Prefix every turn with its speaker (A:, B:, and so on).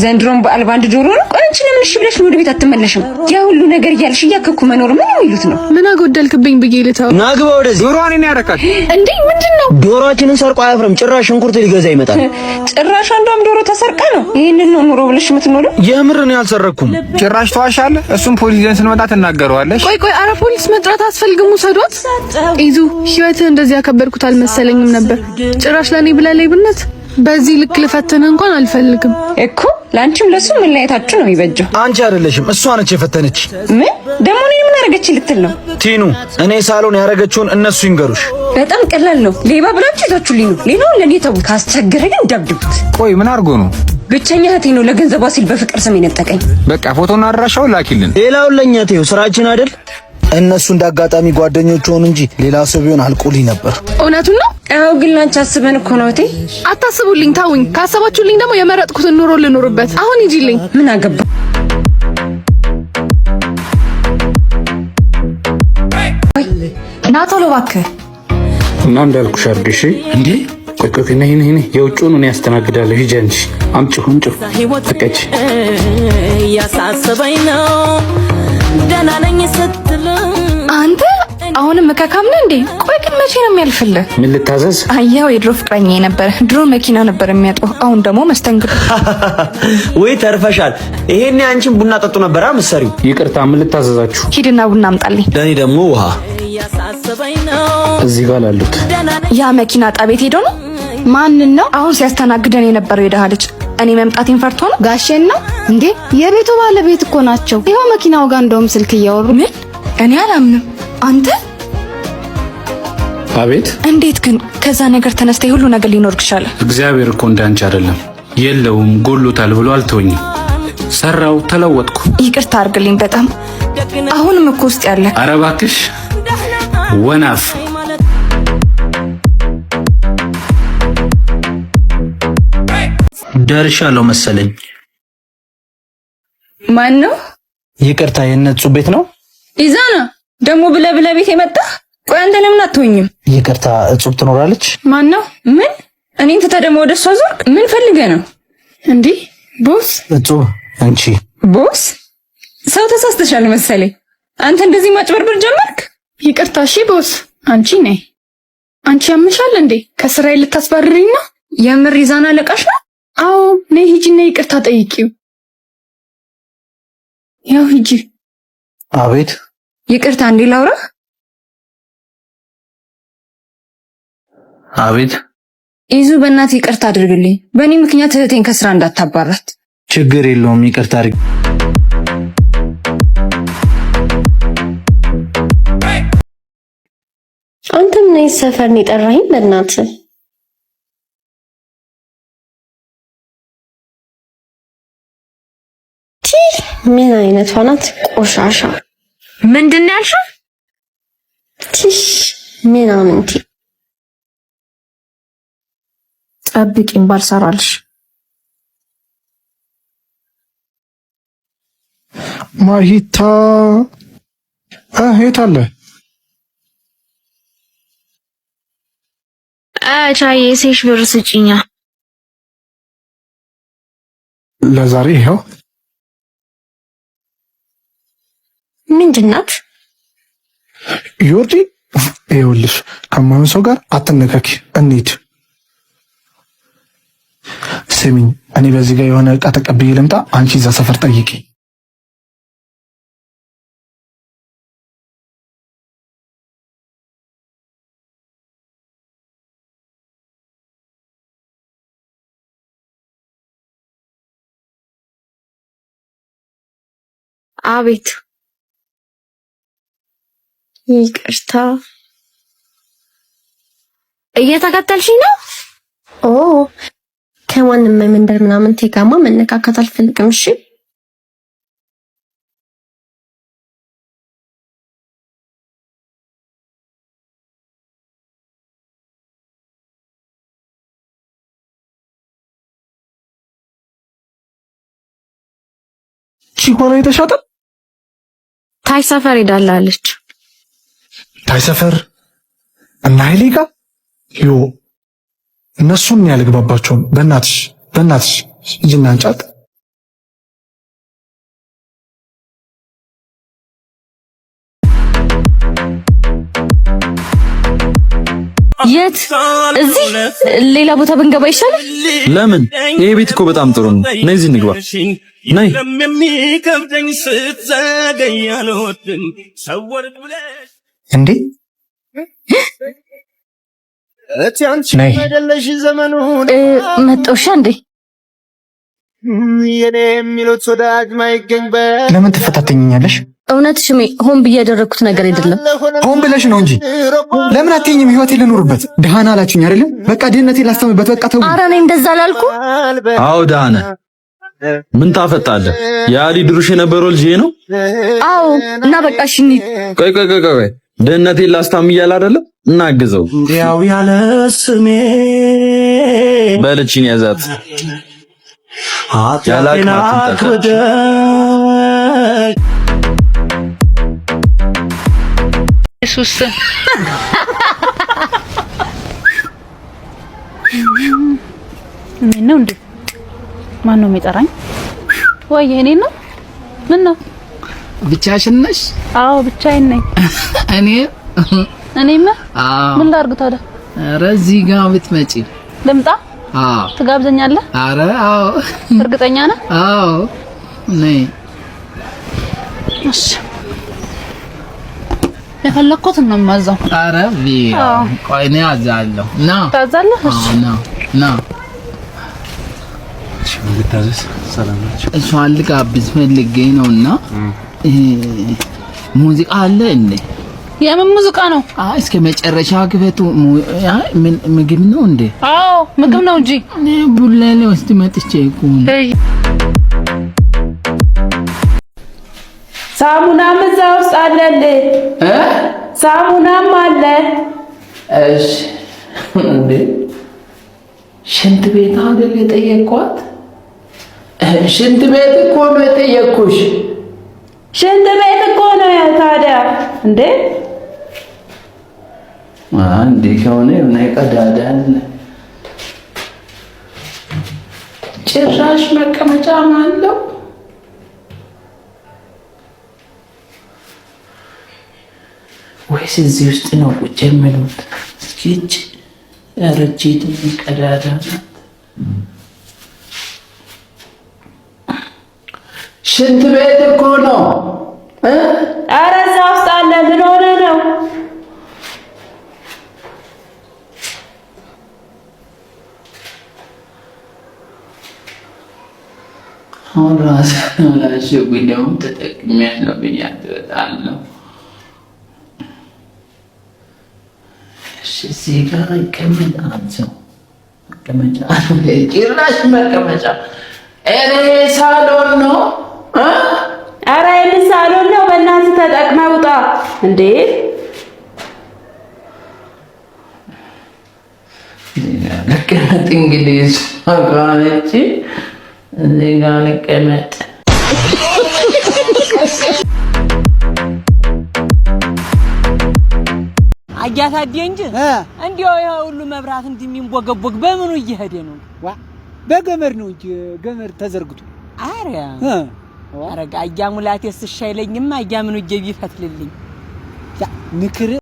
A: ዘንድሮም በዓል ባንድ ዶሮ ነው። ቆይ አንቺ ለምን እሺ ብለሽ ወደ ቤት አትመለሽም? ያ ሁሉ ነገር እያልሽ እያከኩ መኖር ምን የሚሉት ነው?
B: ምን አጎደልክብኝ ብዬ ልተው?
C: ናግባ ወደዚህ ዶሮዋን እኔ ያረካት
B: እንዴ? ምንድነው?
C: ዶሮአችንን ሰርቆ አያፍርም። ጭራሽ ሽንኩርት ሊገዛ ይመጣል።
A: ጭራሽ አንዷም ዶሮ ተሰርቃ ነው ይሄንን ነው ኑሮ ብለሽ የምትኖረው?
C: የምር ነው ያልሰረኩም።
D: ጭራሽ ተዋሻለህ። እሱም ፖሊስ ይዘን ስንመጣ ትናገረዋለሽ።
B: ቆይ አረ ፖሊስ መጥራት አስፈልግም። ሰዶት ኢዙ ህይወትህ እንደዚህ ያከበርኩት አልመሰለኝም ነበር። ጭራሽ ለኔ ብላ ሌብነት በዚህ ልክ ልፈተነ እንኳን አልፈልግም
A: እኮ። ላንቺም ለሱ ምን ላይታችሁ ነው የሚበጀው?
C: አንቺ አይደለሽም እሷ ነች የፈተነች።
A: ምን ደግሞ እኔ ምን አረገች ልትል ነው?
C: ቲኑ እኔ ሳሎን ያረገችውን እነሱ ይንገሩሽ።
A: በጣም ቀላል ነው። ሌባ ብላችሁ ይዛችሁልኝ ነው። ሌላውን ለኔ ተው። ካስቸገረ ግን ደብድቡት።
D: ቆይ ምን አድርጎ ነው?
A: ብቸኛ እህቴ ነው ለገንዘቧ ሲል በፍቅር ስም የነጠቀኝ።
D: በቃ ፎቶና አድራሻውን ላኪልን።
C: ሌላውን ለኛ ተይው፣ ስራችን አይደል? እነሱ እንዳጋጣሚ ጓደኞች ሆኑ እንጂ ሌላ ሰው ቢሆን አልቆልኝ ነበር።
B: እውነቱን ነው።
A: አዎ ግን ላንቺ አስበን እኮ ነው እህቴ።
B: አታስቡልኝ፣ ታውኝ። ካሰባችሁልኝ ደግሞ የመረጥኩትን ኑሮ ልኖርበት። አሁን ሂጂልኝ።
A: ምን አገባ?
B: ና ቶሎ እባክህ።
E: እና እንዳልኩሽ አድርግሽ እንዴ። ቆይ ነይ የውጭውን እኔ ያስተናግዳለሁ። ሂጂ አንቺ አምጪው ተቀጭ።
F: ያሳሰበኝ ነው ደህና ነኝ ስትል
B: አንተ አሁንም መካካም ነህ እንዴ? ቆይ ግን መቼ ነው የሚያልፍልህ?
E: ምን ልታዘዝ?
B: አያው የድሮ ፍቅረኛዬ ነበር። ድሮ መኪና ነበር የሚያጥበው፣ አሁን ደግሞ መስተንግዶ።
C: ወይ ተርፈሻል። ይሄኔ አንቺን ቡና ጠጡ ነበር መሰሪው።
E: ይቅርታ ምን ልታዘዛችሁ?
B: ሂድና ቡና አምጣልኝ።
C: ለኔ ደግሞ ውሃ።
F: ያሳሰበኝ ነው
E: እዚህ ጋር ላሉት።
B: ያ መኪና ጣቤት ሄዶ ነው። ማንን ነው አሁን ሲያስተናግደን የነበረው? የደሃ ልጅ እኔ መምጣቴን ፈርቶ ነው።
G: ጋሼን ነው እንዴ? የቤቱ ባለቤት እኮ ናቸው። ይሄው መኪናው ጋር እንደውም ስልክ እያወሩ።
B: ምን? እኔ አላምንም። አንተ
E: አቤት።
B: እንዴት ግን ከዛ ነገር ተነስተ ሁሉ ነገር ሊኖርክ ይችላል?
E: እግዚአብሔር እኮ እንዳንቺ አይደለም። የለውም ጎሎታል ብሎ አልተወኝም። ሰራው፣ ተለወጥኩ።
B: ይቅርታ አድርግልኝ በጣም አሁንም እኮ ውስጥ ያለ።
E: ኧረ እባክሽ ወናፍ።
C: ደርሻለሁ መሰለኝ።
A: ማን ነው?
C: ይቅርታ የነጹ ቤት ነው?
A: ኢዛና ደግሞ ብለ ቤት የመጣ። ቆይ አንተ ለምን አትሆኝም?
C: ይቅርታ እጹብ ትኖራለች?
A: ማን ነው? ምን? እኔን ትተህ ደግሞ ወደሷ ዞር? ምን ፈልገህ ነው እንዴ? ቦስ
C: እጹብ አንቺ
A: ቦስ? ሰው ተሳስተሻል መሰለኝ። አንተ እንደዚህ ማጭበርበር ጀመርክ?
B: ይቅርታ እሺ ቦስ። አንቺ ነይ። አንቺ ያምሻል እንዴ? ከስራዬ ልታስባርሪኝ ነው?
A: የምር ኢዛና አለቃሽ ነው?
B: አዎ ነይ ሂጂና ይቅርታ ጠይቂው። ያው ሂጂ።
C: አቤት።
A: ይቅርታ እንዴ ላውራ?
C: አቤት።
A: ኢዙ በእናትህ ይቅርታ አድርግልኝ። በእኔ ምክንያት እህቴን ከስራ እንዳታባራት።
C: ችግር የለውም ይቅርታ አድርግ።
G: አንተም ነይ ሰፈር ነው የጠራኸኝ? በእናትህ ምን አይነቷ ናት? ቆሻሻ።
A: ምንድን ነው ያልሽው?
G: ቲሽ ምናምንቲ
B: ጠብቂኝ ባልሰራልሽ።
D: ማሂታ የት አለ?
G: ቻዬ ሴሽ ብር ስጪኛ
D: ለዛሬ ይኸው።
G: ምንድን ናት?
D: ዮርዲ ይኸውልሽ፣ ከማን ሰው ጋር አትነካኪ። እንሂድ። ስሚኝ፣ እኔ በዚህ ጋር የሆነ ዕቃ ተቀብዬ ልምጣ፣ አንቺ እዛ ሰፈር ጠይቂ።
G: አቤት። ይቅርታ እየተከተልሽኝ ነው? ኦ ከማንም መንደር ምናምን ተጋማ መነካካት አልፈልግም። እሺ
D: ቺኮና የተሻጠ
G: ታይ ሰፈር ሄዳላለች።
D: ታይ ሰፈር እና ኃይሌ ጋር እነሱን ያልግባባቸውም። በእናትሽ ሂጂና አንጫት።
A: የት? እዚህ ሌላ ቦታ ብንገባ ይሻላል።
H: ለምን? ይሄ ቤት እኮ በጣም ጥሩ ነው። ነይ እዚህ እንግባ። ነይ።
D: እንዴ ነይ።
A: መጣውሻ እንዴ?
C: የኔ የሚሉት ወዳጅ ማይገኝበት
D: ለምን ትፈታተኛለሽ?
A: እውነት ሽሜ ሆን ብዬ ያደረኩት ነገር አይደለም።
D: ሆን ብለሽ ነው እንጂ ለምን አትይኝም? ህይወቴ ልኑርበት። ደሃና አላችሁኝ አይደለም? በቃ ድህነቴን ላስተምርበት። በቃ ተው።
A: ኧረ እኔ እንደዛ አላልኩ።
H: አዎ ደሃና ምን ታፈጣለህ? የአሊ ድሩሽ የነበረው ልጅ ነው።
A: አዎ እና በቃ እሺ እንሂድ።
H: ቆይ ድህነቴን ላስታም እያለ አይደለም? እናግዘው።
C: እንዲያው ያለ ስሜ
H: በልቺን ያዛት
C: ያላቅና ክብደ
B: ኢየሱስ ምን ነው እንዴ? ማን ነው የሚጠራኝ? ወይ እኔ ነው? ምን ነው?
I: ብቻሽን ነሽ?
B: አዎ ብቻዬን ነኝ። እኔማ ምን ላድርግ ታዲያ?
I: ኧረ እዚህ ጋር ብትመጪ
B: ልምጣ?
I: አዎ።
B: ትጋብዘኛለህ?
I: ኧረ አዎ።
B: እርግጠኛ ነህ?
I: አዎ። ነይ።
B: እሺ የፈለኩት ነው የማዛው።
I: ኧረ ቢያ ቆይ እኔ አዛለሁ። ና
B: ታዛለህ? እሺ
I: ና
E: እሺ ልታዘዝ። ሰላም ናችሁ?
I: እሷን ልጋብዝ ፈልጌ ነውና ሙዚቃ አለ እንዴ?
B: የምን ሙዚቃ ነው?
I: እስከ መጨረሻ ግበቱ። ምን ምግብ ነው እንዴ?
B: አዎ ምግብ ነው እንጂ
I: ቡላሌ ውስጥ መጥቼ እኮ
J: ሳሙናም እዛ ውስጥ አለልህ። ሳሙናም አለ።
I: እሺ እንዴ ሽንት ቤት አይደል የጠየቅኳት? ሽንት ቤት እኮ ነው የጠየቅኩሽ።
J: ሽንት ቤት እኮ ነው ታዲያ እንዴ?
I: አንዴ ከሆነ የሆነ ቀዳዳ አለ። ጭራሽ መቀመጫም አለው። ወይስ እዚህ ውስጥ ነው ቁጭ የሚሉት? እስኪ ረጅት ቀዳዳ ናት። ሽንት ቤት እኮ ነው።
J: ኧረ እዛ ውስጥ አለ። ምን ሆነ ነው?
I: አሁን ራሴ ቪዲዮውን ተጠቅሜያለሁ ብያለሁ። እሺ እዚህ ጋር ይቀመጣል ሰው መቀመጫ ጭራሽ መቀመጫ። ኧረ ሳሎን ነው።
J: ኧረ የምን ሳሎን ነው? በእናትህ ተጠቅመህ ውጣ እንዴ!
I: ልቀመጥ እንግዲህ አጋለች። እዚህ ጋር ልቀመጥ።
F: አያታዴ እንጂ እንዲያው ይሄ ሁሉ መብራት እንደሚንቦገቦግ በምኑ እየሄደ ነው?
K: በገመድ ነው እንጂ ገመድ ተዘርግቶ።
F: አረጋ አያሙላቴስ ሻይለኝማ አያምኑ ጀቢ ፈትልልኝ
K: ንክር